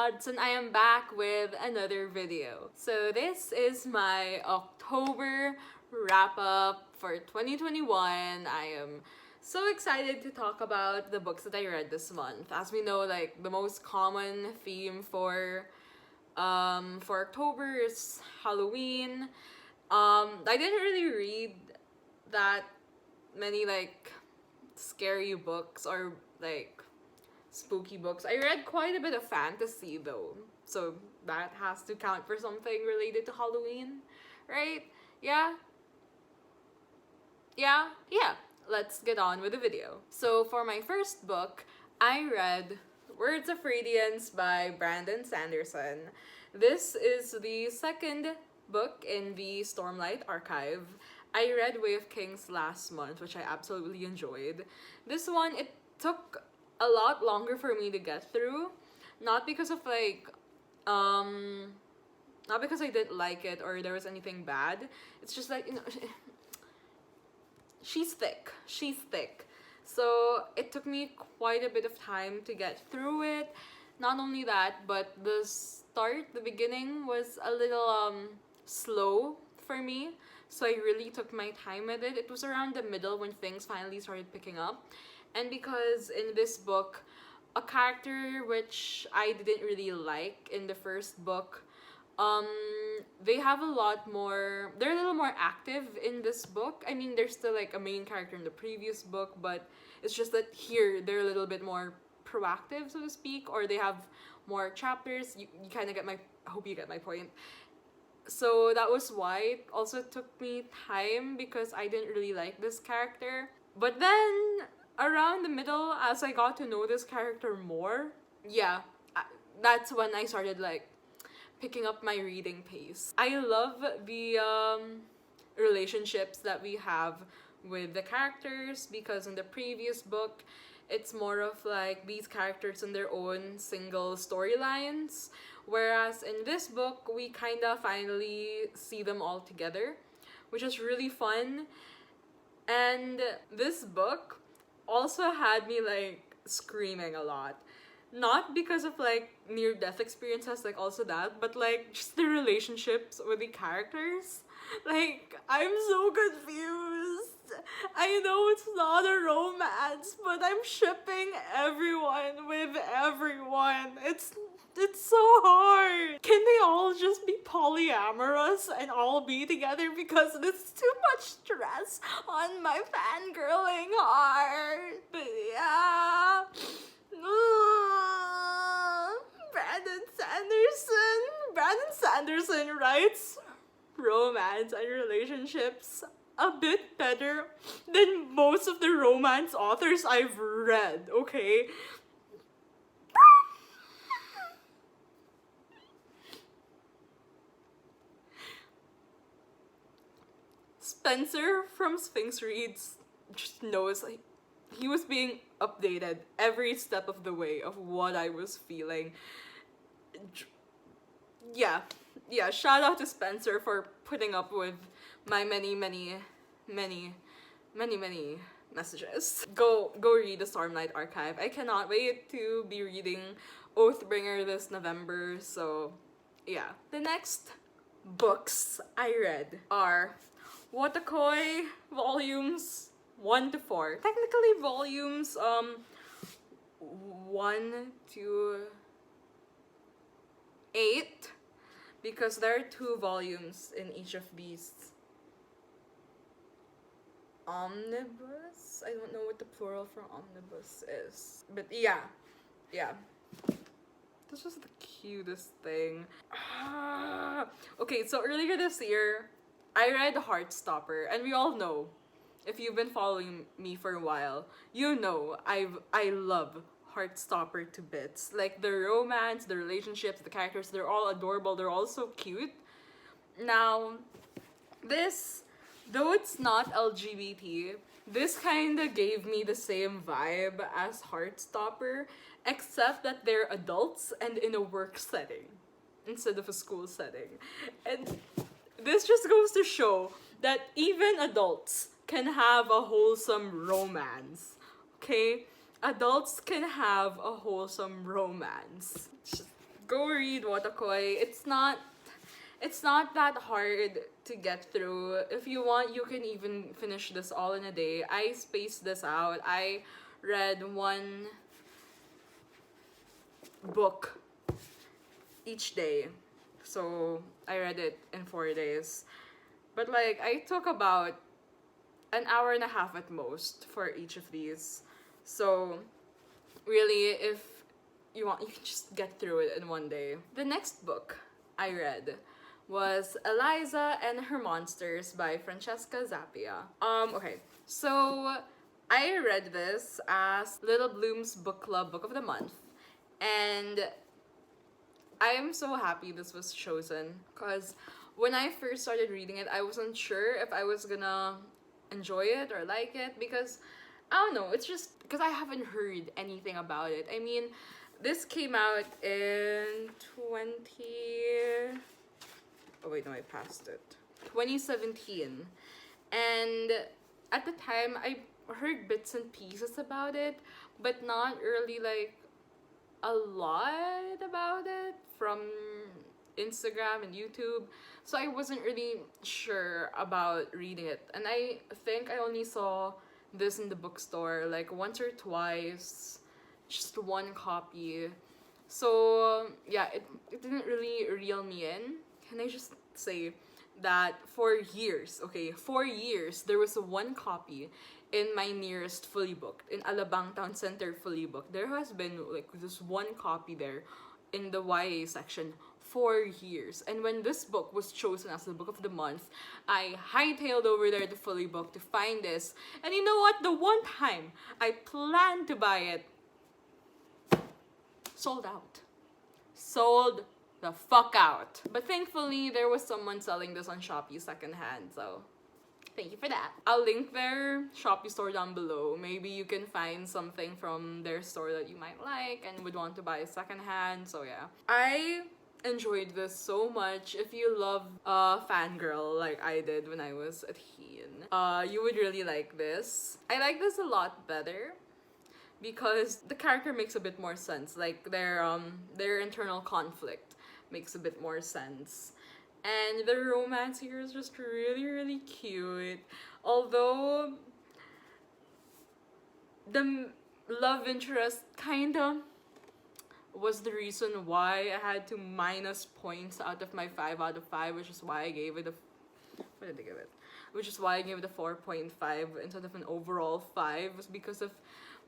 BookBosomedKlauds, and I am back with another video. So this is my October wrap-up for 2021. I am so excited to talk about the books that I read this month. As we know, like, the most common theme for October is Halloween. I didn't really read that many like scary books or like spooky books. I read quite a bit of fantasy though, so that has to count for something related to Halloween, right? Yeah. Let's get on with the video. So for my first book, I read Words of Radiance by Brandon Sanderson. This is the second book in the Stormlight archive. I read Way of Kings last month, which I absolutely enjoyed. This one, it took a lot longer for me to get through. Not because of like, not because I didn't like it or there was anything bad. It's just like, you know, she's thick. So it took me quite a bit of time to get through it. Not only that, but the beginning was a little slow for me. So I really took my time with it. It was around the middle when things finally started picking up. And because in this book, a character which I didn't really like in the first book, they have a lot more, they're a little more active in this book. I mean, there's still like a main character in the previous book, but it's just that here they're a little bit more proactive, so to speak, or they have more chapters. You kind of get I hope you get my point. So that was why it also took me time, because I didn't really like this character. But then around the middle, as I got to know this character more, that's when I started like picking up my reading pace. I love the relationships that we have with the characters, because in the previous book, it's more of like these characters in their own single storylines, whereas in this book, we kind of finally see them all together, which is really fun. And this book also had me like screaming a lot. Not because of like near-death experiences, like also that, but like just the relationships with the characters. Like, I'm so confused. I know it's not a romance, but I'm shipping everyone with everyone. It's so hard. Can they all just be polyamorous and all be together, because it's too much stress on my fangirling heart. But yeah. Brandon Sanderson writes romance and relationships a bit better than most of the romance authors I've read, okay? Spencer from Sphinx Reads just knows, like, he was being updated every step of the way of what I was feeling. Yeah, shout out to Spencer for putting up with my many messages. Go read the Stormlight archive. I cannot wait to be reading Oathbringer this November, so yeah. The next books I read are Decoy volumes 1 to 4. Technically volumes 1 to 8, because there are 2 volumes in each of these omnibus. I don't know what the plural for omnibus is, but yeah. This was the cutest thing. Okay, so earlier this year, I read Heartstopper, and we all know, if you've been following me for a while, you know I love Heartstopper to bits. Like, the romance, the relationships, the characters, they're all adorable, they're all so cute. Now, this, though it's not LGBT, this kinda gave me the same vibe as Heartstopper, except that they're adults and in a work setting instead of a school setting. And this just goes to show that even adults can have a wholesome romance, okay? Adults can have a wholesome romance. Just go read Decoy. It's not that hard to get through. If you want, you can even finish this all in a day. I spaced this out. I read one book each day. So I read it in 4 days. But like, I took about an hour and a half at most for each of these. So really, if you want, you can just get through it in one day. The next book I read was Eliza and Her Monsters by Francesca Zappia. Okay, so I read this as Little Bloom's Book Club Book of the Month, and I am so happy this was chosen because when I first started reading it, I wasn't sure if I was gonna enjoy it or like it because I don't know, it's just because I haven't heard anything about it. I mean, this came out in 2017. And at the time, I heard bits and pieces about it, but not really like a lot about it from Instagram and YouTube. So I wasn't really sure about reading it. And I think I only saw this in the bookstore like once or twice, just one copy. So yeah, it didn't really reel me in. Can I just say that for years, there was one copy in my nearest fully booked, in Alabang Town Center fully booked. There has been like this one copy there in the YA section for years. And when this book was chosen as the book of the month, I hightailed over there to fully booked to find this. And you know what? The one time I planned to buy it, sold out. Sold the fuck out. But thankfully, there was someone selling this on Shopee secondhand, so thank you for that. I'll link their Shopee store down below. Maybe you can find something from their store that you might like and would want to buy secondhand, so yeah. I enjoyed this so much. If you love fangirl like I did when I was a teen, you would really like this. I like this a lot better because the character makes a bit more sense. Like their internal conflict makes a bit more sense. And the romance here is just really, really cute. Although the love interest kinda was the reason why I had to minus points out of my 5 out of 5, which is why I gave it a... What did I give it? Which is why I gave it a 4.5 instead of an overall 5, was because of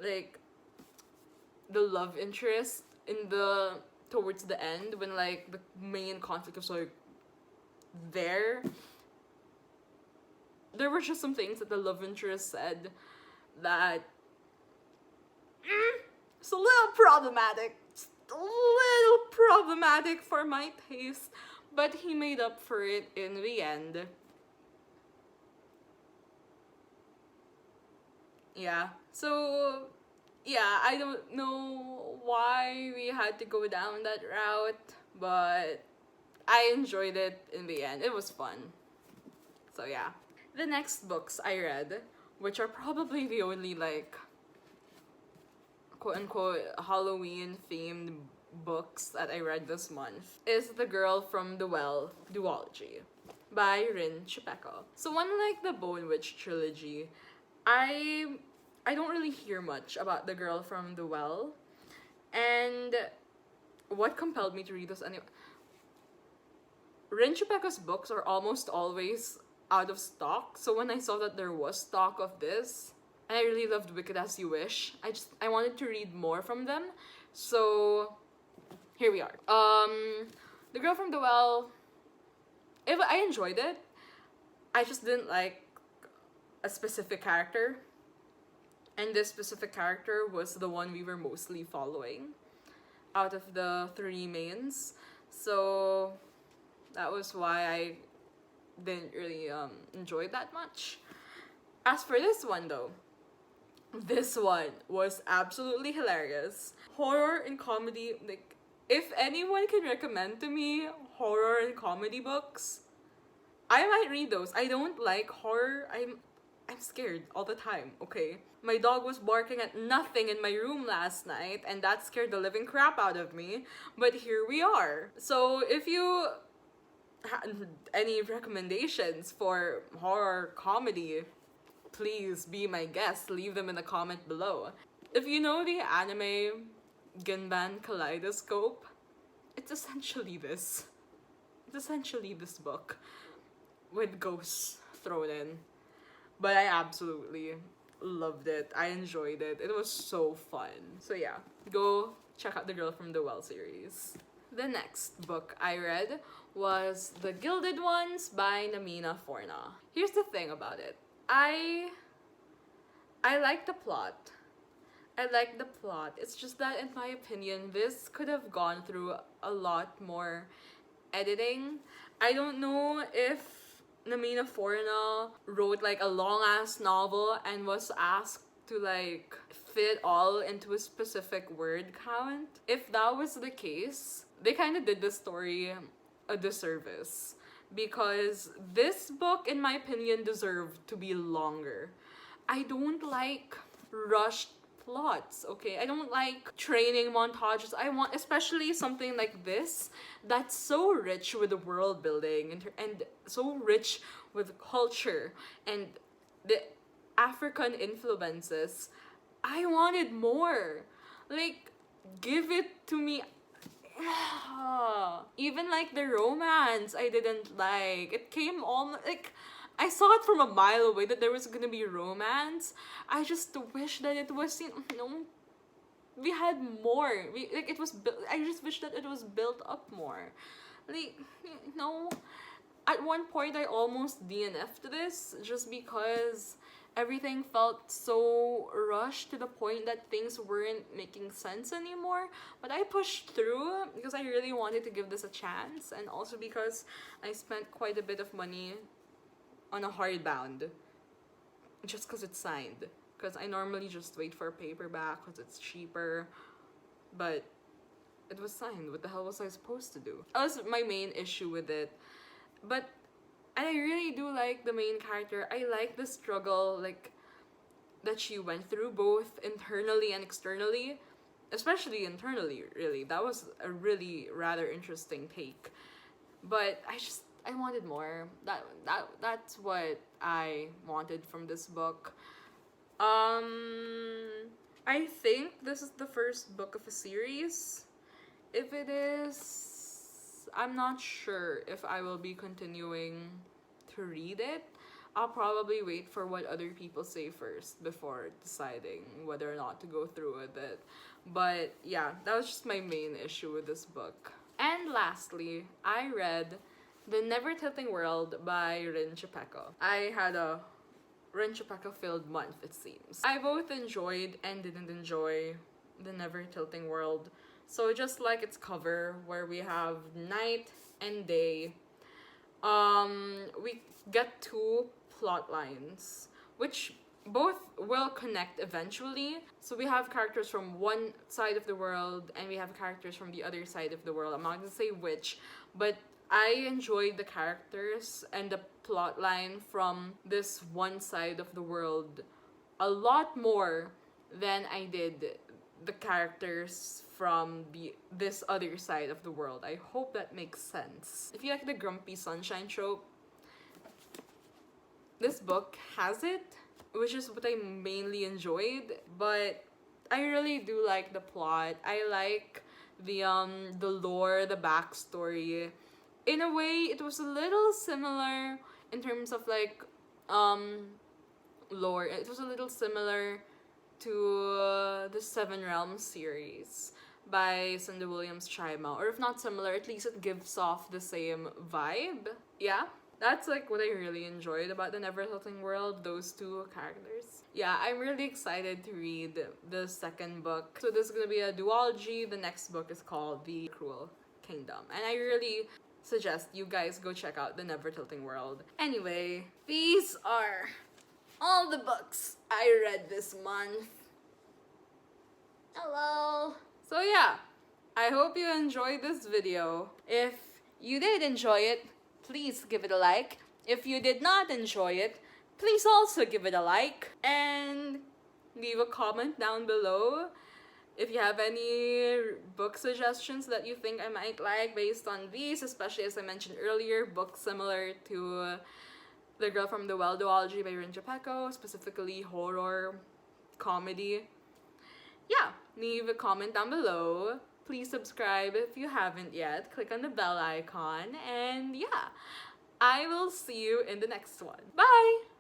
like the love interest in the towards the end when like the main conflict was like there were just some things that the love interest said that it's a little problematic. It's a little problematic for my taste, but he made up for it in the end. Yeah, so yeah, I don't know why we had to go down that route, but I enjoyed it in the end. It was fun. So yeah. The next books I read, which are probably the only like quote-unquote Halloween-themed books that I read this month, is The Girl from the Well duology by Rin Chupeco. So unlike the Bone Witch trilogy, I don't really hear much about The Girl from the Well, and what compelled me to read this anyway? Rin Chupeco's books are almost always out of stock, so when I saw that there was stock of this, and I really loved Wicked As You Wish, I wanted to read more from them, so here we are. The Girl from the Well, I enjoyed it. I just didn't like a specific character, and this specific character was the one we were mostly following out of the 3 mains, so that was why I didn't really enjoy it that much. As for this one though, this one was absolutely hilarious. Horror and comedy, like, if anyone can recommend to me horror and comedy books, I might read those. I don't like horror. I'm scared all the time, okay? My dog was barking at nothing in my room last night, and that scared the living crap out of me. But here we are. So if you any recommendations for horror comedy, please be my guest. Leave them in the comment below. If you know the anime Gunban Kaleidoscope, it's essentially this. It's essentially this book with ghosts thrown in. But I absolutely loved it. I enjoyed it. It was so fun. So yeah, go check out the Girl from the Well series. The next book I read was The Gilded Ones by Namina Forna. Here's the thing about it. I like the plot. I like the plot. It's just that, in my opinion, this could have gone through a lot more editing. I don't know if Namina Forna wrote like a long ass novel and was asked to like fit all into a specific word count. If that was the case, they kind of did the story a disservice, because this book, in my opinion, deserved to be longer. I don't like rushed plots, okay? I don't like training montages. I want, especially something like this, that's so rich with the world building and so rich with culture and the African influences. I wanted more. Like, give it to me. Even like the romance, I didn't like. It came on like, I saw it from a mile away that there was gonna be romance. I just wish that it was, you know, we had more. I just wish that it was built up more. Like, you know, at one point I almost DNF'd this just because everything felt so rushed to the point that things weren't making sense anymore. But I pushed through because I really wanted to give this a chance, and also because I spent quite a bit of money on a hardbound just because it's signed. Because I normally just wait for a paperback because it's cheaper. But it was signed. What the hell was I supposed to do? That was my main issue with it. But I really do like the main character. I like the struggle like that she went through, both internally and externally. Especially internally, really. That was a really rather interesting take. But I wanted more. That's what I wanted from this book. I think this is the first book of a series. If it is, I'm not sure if I will be continuing to read it. I'll probably wait for what other people say first before deciding whether or not to go through with it. But yeah, that was just my main issue with this book. And lastly, I read The Never Tilting World by Rin Chupeco. I had a Rin Chupeco filled month, it seems. I both enjoyed and didn't enjoy The Never Tilting World. So just like its cover, where we have night and day, we get two plot lines, which both will connect eventually. So we have characters from one side of the world and we have characters from the other side of the world. I'm not gonna say which, but I enjoyed the characters and the plot line from this one side of the world a lot more than I did the characters from this other side of the world. I hope that makes sense. If you like the grumpy sunshine trope, this book has it, which is what I mainly enjoyed. But I really do like the plot. I like the lore, the backstory. In a way, it was a little similar in terms of like lore. It was a little similar to the Seven Realms series by Cindy Williams Chima, or if not similar, at least it gives off the same vibe. Yeah, that's like what I really enjoyed about The Never Tilting World, those two characters. Yeah, I'm really excited to read the second book. So this is gonna be a duology. The next book is called The Cruel Kingdom, and I really suggest you guys go check out The Never Tilting World. Anyway, these are all the books I read this month. Hello! So yeah, I hope you enjoyed this video. If you did enjoy it, please give it a like. If you did not enjoy it, Please also give it a like and leave a comment down below if you have any book suggestions that you think I might like based on these, especially as I mentioned earlier, books similar to The Girl from the Well duology by Rin Peko, specifically horror, comedy. Yeah, leave a comment down below. Please subscribe if you haven't yet. Click on the bell icon. And yeah, I will see you in the next one. Bye!